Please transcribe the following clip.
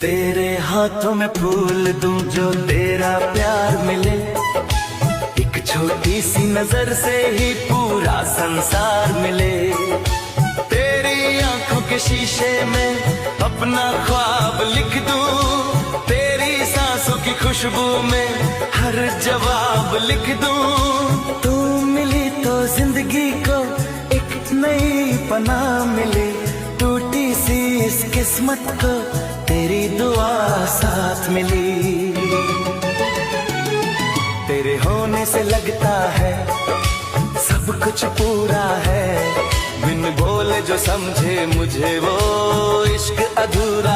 तेरे हाथों में फूल दूं जो तेरा प्यार मिले, एक छोटी सी नजर से ही पूरा संसार मिले। तेरी आंखों के शीशे में अपना ख्वाब लिख दूं, तेरी सांसों की खुशबू में हर जवाब लिख दूं। तू मिली तो जिंदगी को एक नई पनाह मिली, टूटी सी इस किस्मत को तेरी दुआ साथ मिली। तेरे होने से लगता है सब कुछ पूरा है, बिन बोले जो समझे मुझे वो इश्क अधूरा